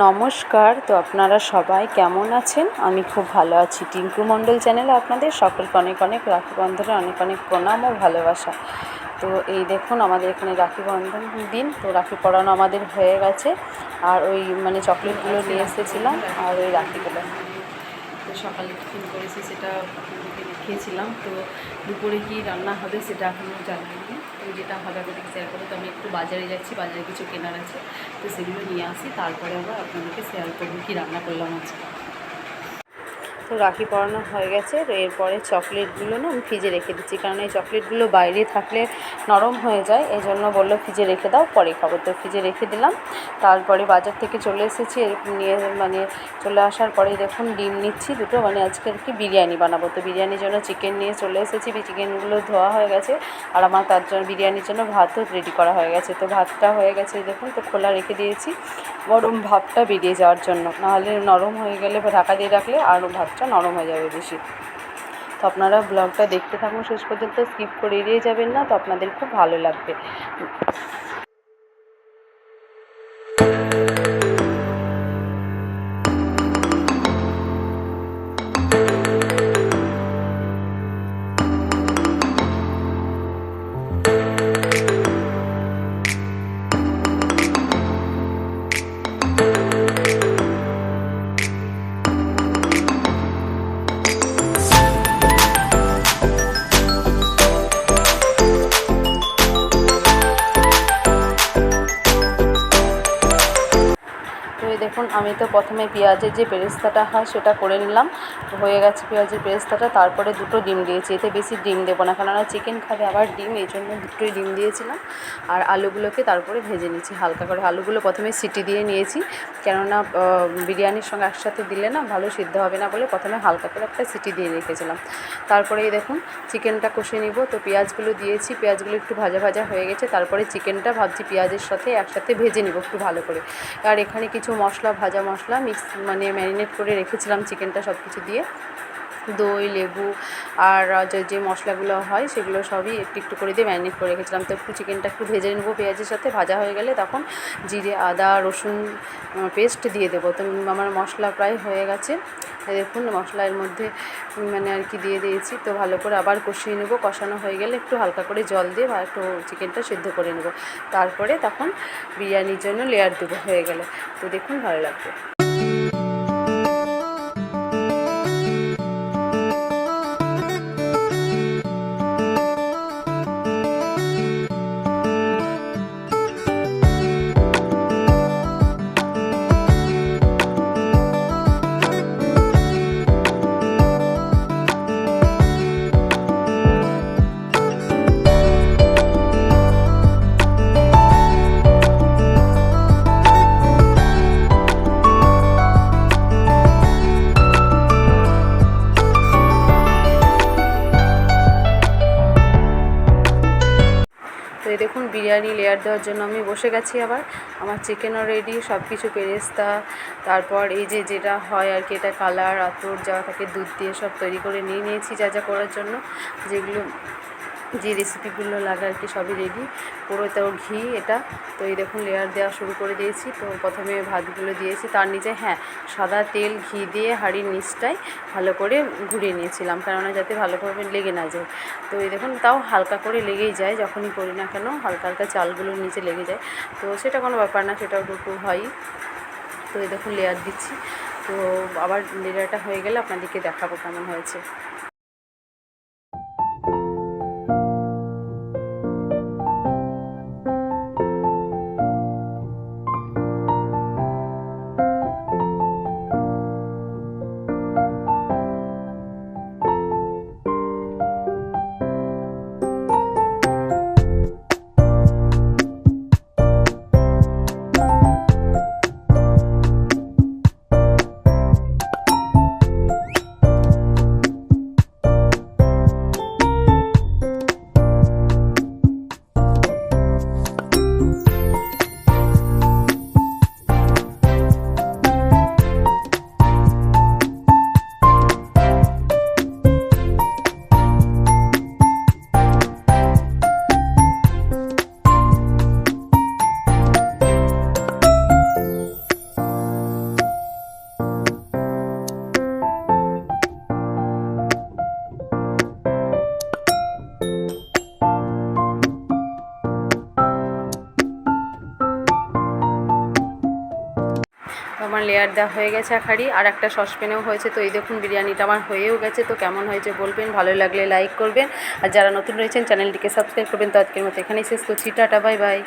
নমস্কার। তো আপনারা সবাই কেমন আছেন? আমি খুব ভালো আছি। টিঙ্কু মণ্ডল চ্যানেলে আপনাদের সকলকে অনেক অনেক রাখি বন্ধনের অনেক অনেক প্রণাম ও ভালোবাসা। তো এই দেখুন আমাদের এখানে রাখি বন্ধন দিন, তো রাখি পরানো আমাদের হয়ে গেছে। আর ওই চকলেটগুলো নিয়ে এসেছিলাম আর ওই রাখিগুলো তো সকালে টিফিন করেছি, সেটা আপনাদেরকে দেখিয়েছিলাম। তো দুপুরে কী রান্না হবে সেটা এখনও জানাইনি। তো যেটা হবে আপনাদেরকে শেয়ার করবো। তো আমি একটু বাজারে যাচ্ছি, বাজারে কিছু কেনার আছে, তো সেগুলো নিয়ে আসি, তারপরে আবার আপনাদেরকে শেয়ার করবো কী রান্না করলাম আজকে। তো রাখি পরানো হয়ে গেছে। তো এরপরে চকলেটগুলো না আমি ফ্রিজে রেখে দিচ্ছি, কারণ এই চকলেটগুলো বাইরে থাকলে নরম হয়ে যায়, এই জন্য বললো ফ্রিজে রেখে দাও, পরে খাবো। তো ফ্রিজে রেখে দিলাম। তারপরে বাজার থেকে চলে এসেছি, নিয়ে চলে আসার পরেই দেখুন ডিম নিচ্ছি দুটো, আজকে আর কি বিরিয়ানি বানাবো। তো বিরিয়ানির জন্য চিকেন নিয়ে চলে এসেছি, চিকেনগুলো ধোয়া হয়ে গেছে। আর আমার তার জন্য বিরিয়ানির জন্য ভাতও রেডি করা হয়ে গেছে। তো ভাতটা হয়ে গেছে দেখুন, তো খোলা রেখে দিয়েছি গরম ভাবটা বেরিয়ে যাওয়ার জন্য, নাহলে নরম হয়ে গেলে ঢাকা দিয়ে রাখলে আরও ভাতটা নরম হয়ে যাবে বেশি। তো আপনারা ব্লগটা দেখতে থাকুন শেষ পর্যন্ত, স্কিপ করে এড়িয়ে যাবেন না, তো আপনাদের খুব ভালো লাগবে। দেখুন আমি তো প্রথমে পেঁয়াজের যে বেরেস্তাটা হয় সেটা করে নিলাম, হয়ে গেছে পেঁয়াজের বেরেস্তাটা। তারপরে দুটো ডিম দিয়েছি, এতে বেশি ডিম দেবো না, কেননা চিকেন খাবে আবার ডিম, এই জন্য দুটোই ডিম দিয়েছিলাম। আর আলুগুলোকে তারপরে ভেজে নিয়েছি হালকা করে। আলুগুলো প্রথমে সিটি দিয়ে নিয়েছি, কেননা বিরিয়ানির সঙ্গে একসাথে দিলে না ভালো সিদ্ধ হবে না বলে প্রথমে হালকা করে একটা সিটি দিয়ে রেখেছিলাম। তারপরে এই দেখুন চিকেনটা কষে নিব। তো পেঁয়াজগুলো দিয়েছি, পেঁয়াজগুলো একটু ভাজা ভাজা হয়ে গেছে। তারপরে চিকেনটা ভাবছি পেঁয়াজের সাথে একসাথে ভেজে নিব একটু ভালো করে। আর এখানে কিছু মশলা, ভাজা মশলা ম্যারিনেট করে রেখেছিলাম চিকেনটা সব কিছু দিয়ে, দই, লেবু আর যে মশলাগুলো হয় সেগুলো সবই একটু একটু করে দিয়ে ম্যারিনেট করে রেখেছিলাম। তো একটু চিকেনটা একটু ভেজে নেবো পেঁয়াজের সাথে, ভাজা হয়ে গেলে তখন জিরে, আদা, রসুন পেস্ট দিয়ে দেবো। তো আমার মশলা প্রায় হয়ে গেছে, দেখুন মশলার মধ্যে আর কি দিয়ে দিয়েছি। তো ভালো করে আবার কষিয়ে নেবো, কষানো হয়ে গেলে একটু হালকা করে জল দিয়ে বা একটু চিকেনটা সেদ্ধ করে নেবো। তারপরে তখন বিরিয়ানির জন্য লেয়ার দেবো হয়ে গেলে। তো দেখুন ভালো লাগবে। তো এই দেখুন বিরিয়ানি লেয়ার দেওয়ার জন্য আমি বসে গেছি। আবার আমার চিকেনও রেডি, সব কিছু বেরেস্তা, তারপর এই যেটা হয় আর কি, এটা কালার, আতর যা থাকে দুধ দিয়ে সব তৈরি করে নিয়ে নিয়েছি যা যা করার জন্য, যেগুলো যে রেসিপিগুলো লাগে আর কি সবই রেডি। পুরো তো ঘি এটা। তো এই দেখুন লেয়ার দেওয়া শুরু করে দিয়েছি। তো প্রথমে ভাতগুলো দিয়েছি, তার নিচে সাদা তেল ঘি দিয়ে হাঁড়ির নিচটায় ভালো করে ঘুরিয়ে নিয়েছিলাম, কেননা যাতে ভালোভাবে লেগে না যায়। তো এই দেখুন তাও হালকা করে লেগেই যায়, যখনই করি না কেন হালকা হালকা চালগুলোর নিচে লেগে যায়। তো সেটা কোনো ব্যাপার না, সেটাও একটু হয়। তো এই দেখুন লেয়ার দিচ্ছি। তো আবার লেয়ারটা হয়ে গেলে আপনাদেরকে দেখাবো কেমন হয়েছে। আমার লেয়ার দেওয়া হয়ে গেছে এক হাঁড়ি, আর একটা সসপ্যানেও হয়েছে। তো এই দেখুন বিরিয়ানিটা আমার হয়েও গেছে। তো কেমন হয়েছে বলবেন, ভালো লাগলে লাইক করবেন, আর যারা নতুন রয়েছেন চ্যানেলটিকে সাবস্ক্রাইব করবেন। তো আজকের মতো এখানেই শেষ করছি, টাটা বাই বাই।